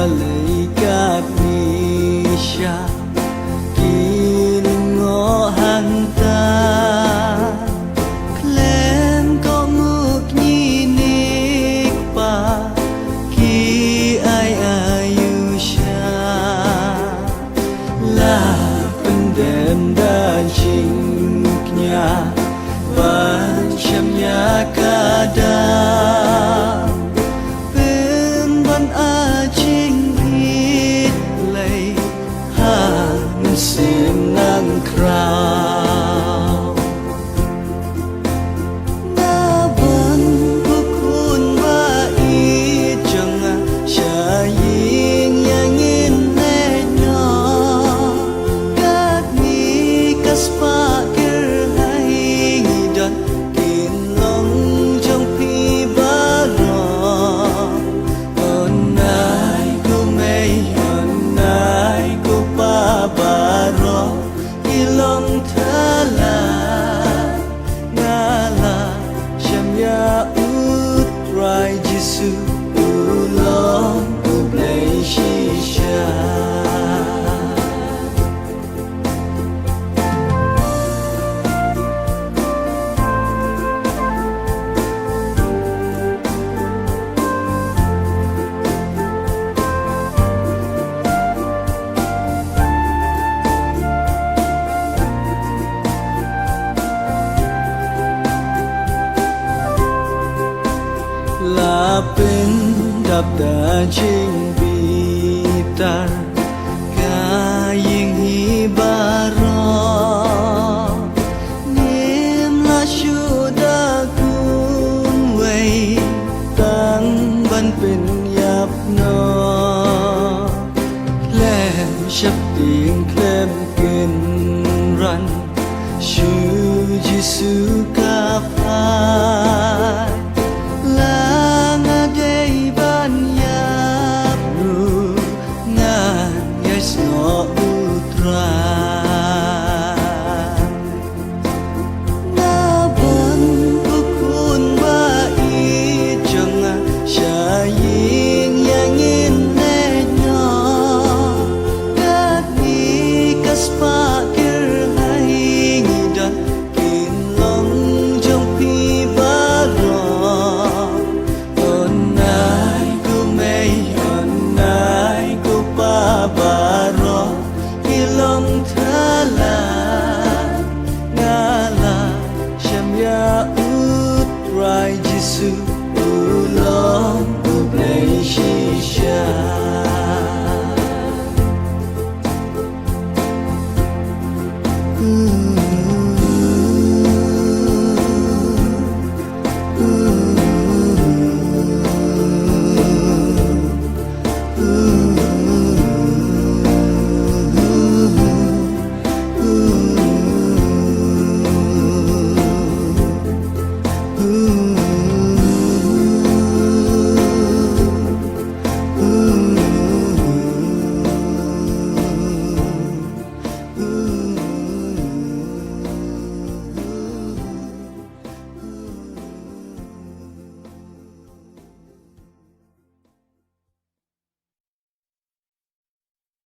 Malaikat ni siya kilingohanta Klem ko mukninik pa Ki ay ayu siya La pendem dan cingknya Ban syamnya kadang Sim nang krau Naban bukun ba ijanga Syaying yang ineno Gadni kaspa kirhaing dan Kinlong jong pi barong Onay kumay onay kupabaro Ilong talan ngala Syamya utray Jisu ulong ublay shisha Lapin dapda jing bitar Kaying hibaro Nim la syuda kun wei Tang ban pin yap no Klem syap ting klem kin ran Shu Jisu kapai Jisu